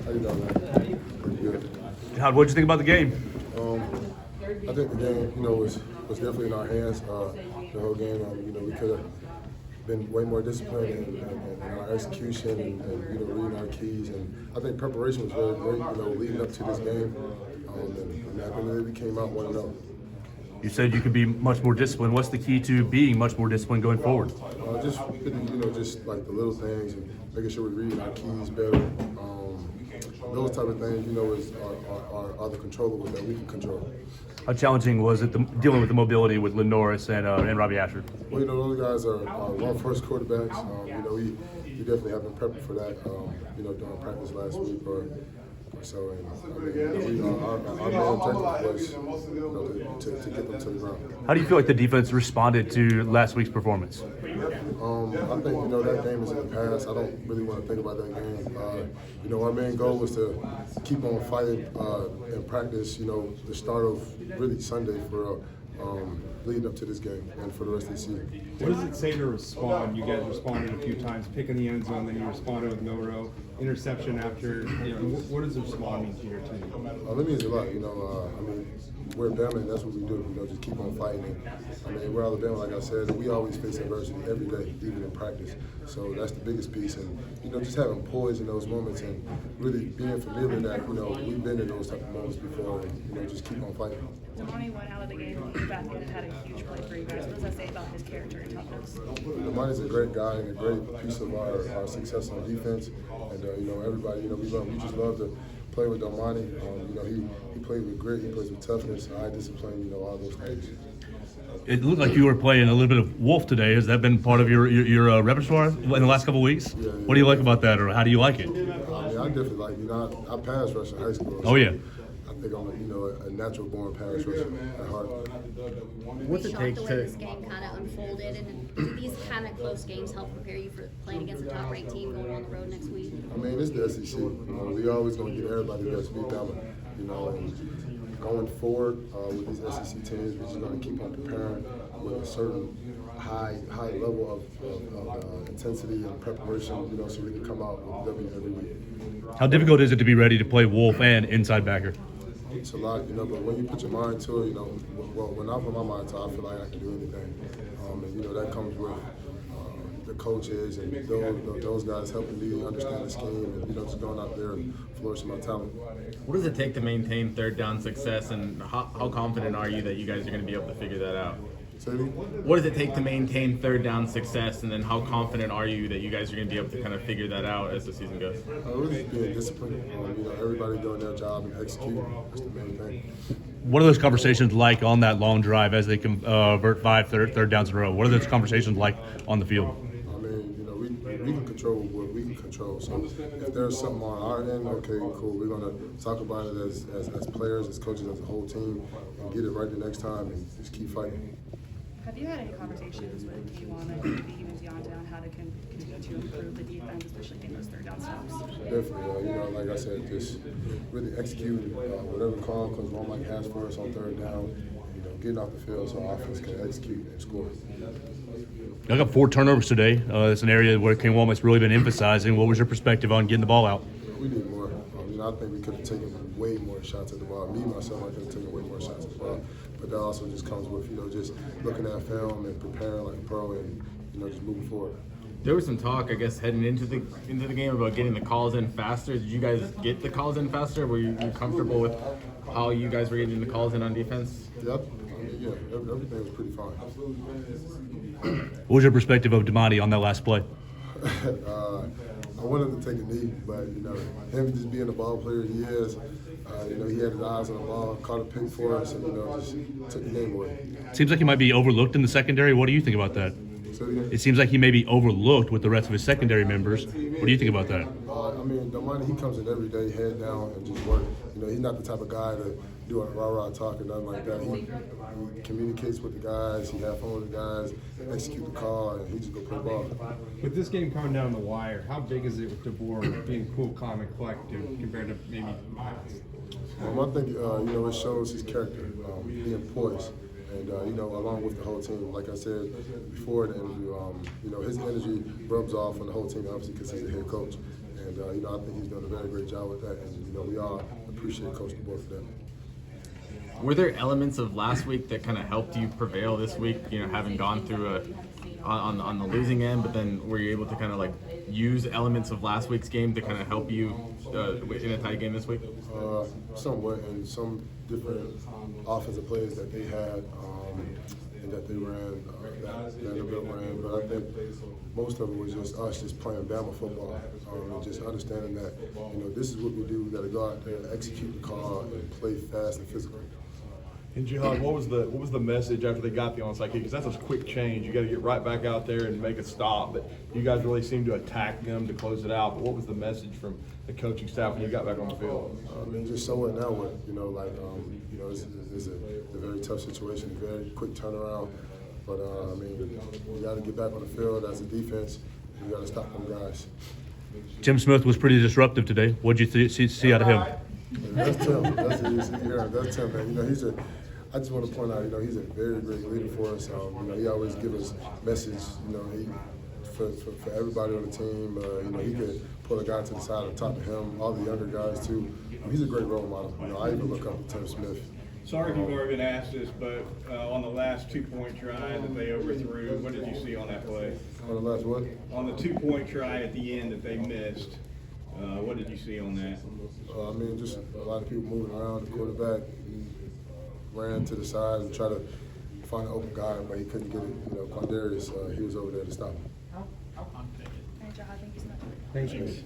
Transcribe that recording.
How you doing, man? Pretty good. Jihaad, what'd you think about the game? I think the game, was definitely in our hands. The whole game, we could have been way more disciplined in our execution and reading our keys. And I think preparation was very great, leading up to this game. And at the end of the day, we came out 1-0. You said you could be much more disciplined. What's the key to being much more disciplined going forward? Just just like the little things and making sure we're reading our keys better. Those type of things, are the controllables that we can control. How challenging was it dealing with the mobility with Lynn Norris and Robbie Ashford? Well, those guys are run-first quarterbacks. We definitely have been prepping for that, during practice last week or so. And our main objective was, to get them to the ground. How do you feel like the defense responded to last week's performance? I think, that game is in the past. I don't really want to think about that game. Our main goal was to keep on fighting in practice, the start of really Sunday for leading up to this game and for the rest of the season. What does it say to respond? You guys responded a few times, picking the end zone, then you responded with no row, interception after. What does respond mean to your team? It means a lot. We're Bama, and that's what we do. Just keep on fighting. And, we're Alabama, like I said, and we always face adversity every day, even in practice. So that's the biggest piece. And just having poise in those moments and really being familiar that we've been in those type of moments before, and just keep on fighting. Damani went out of the game looking back and had a huge play for you guys. What does that say about his character and toughness? Damani's a great guy and a great piece of our success on defense. And everybody, we just love to play with Damani. He played with grit, he plays with toughness, high discipline, all those things. It looked like you were playing a little bit of Wolf today. Has that been part of your repertoire in the last couple of weeks? Yeah. What do you like about that, or how do you like it? I definitely like, I pass rush in high school. Oh, yeah. I think I'm a natural born pass rusher at heart. What's it take to this game kind of unfolded, and do these kind of close games help prepare you for playing against a top-ranked team going on the road next week? It's the SEC. We always going to get everybody that's beat Bama. And going forward with these SEC teams, we're just going to keep on preparing with a certain high level of intensity and preparation, so we can come out with a W every week. How difficult is it to be ready to play Wolf and inside backer? It's a lot, but when you put your mind to it, when I put my mind to it, I feel like I can do anything. And that comes with the coaches and those guys helping me understand the scheme and, just going out there and flourishing my talent. What does it take to maintain third down success, and how confident are you that you guys are going to be able to figure that out? What does it take to maintain third down success, and then how confident are you that you guys are going to be able to kind of figure that out as the season goes? Really being disciplined. Everybody doing their job and executing. That's the main thing. What are those conversations like on that long drive as they convert five third downs in a row? What are those conversations like on the field? We can control what we can control. So if there's something on our end, okay, cool. We're going to talk about it as players, as coaches, as a whole team, and get it right the next time and just keep fighting. Have you had any conversations with Kiwana and maybe even Deontay on how to continue to improve the defense, especially getting those third down stops? Definitely. Like I said, just really executing whatever call comes one might ask for us on third down. Getting off the field so our offense can execute and score. I got 4 turnovers today. That's an area where King Walmart's really been emphasizing. What was your perspective on getting the ball out? We need more. I think we could have taken way more shots at the ball. Me, myself, I could have taken way more shots at the ball. But that also just comes with, just looking at film and preparing like a pro and, just moving forward. There was some talk, I guess, heading into the game about getting the calls in faster. Did you guys get the calls in faster? Were you comfortable with how you guys were getting the calls in on defense? Yep. Everything was pretty fine. What was your perspective of Damani on that last play? I wanted to take a knee, but him just being the ball player he is, he had his eyes on the ball, caught a pick for us, and just took the game away. Seems like he might be overlooked in the secondary. What do you think about that? It seems like he may be overlooked with the rest of his secondary members. What do you think about that? Damani, he comes in every day, head down, and just work. He's not the type of guy to do a rah-rah talk or nothing like that. He communicates with the guys, he has fun with the guys, execute the call, and he just go play ball. With this game coming down the wire, how big is it with DeBoer being cool, calm, and collective compared to maybe Miles? I think, it shows his character, being poised. And, along with the whole team, like I said before the interview, his energy rubs off on the whole team, obviously, because he's the head coach. And I think he's done a very great job with that. And we all appreciate Coach DeBoer for that. Were there elements of last week that kind of helped you prevail this week? Having gone through on the losing end, but then were you able to kind of like use elements of last week's game to kind of help you in a tight game this week? Somewhat, and some different offensive plays that they had and that they ran, that Vanderbilt ran. But I think most of it was just us just playing Bama football and just understanding that this is what we do. We got to go out there, execute the call, and play fast and physical. And Jihaad, what was the message after they got the onside kick? Because that's a quick change. You got to get right back out there and make a stop. But you guys really seemed to attack them to close it out. But what was the message from the coaching staff when you got back on the field? Just showing now what it's a very tough situation, a very quick turnaround. But we got to get back on the field as a defense. We got to stop them guys. Tim Smith was pretty disruptive today. What did you see out of him? That's Tim. That's Tim, man. I just want to point out, he's a very great leader for us. He always gives us message, for everybody on the team. He could pull a guy to the side and talk to him, all the younger guys too. He's a great role model. I even look up to Tim Smith. Sorry if you've already been asked this, but on the last 2-point try that they overthrew, what did you see on that play? On the last what? On the 2-point try at the end that they missed, what did you see on that? Just a lot of people moving around. The quarterback ran to the side and tried to find an open guy, but he couldn't get it. Quandarius, he was over there to stop him. All right, Jihaad, thank you so much. Thanks, guys.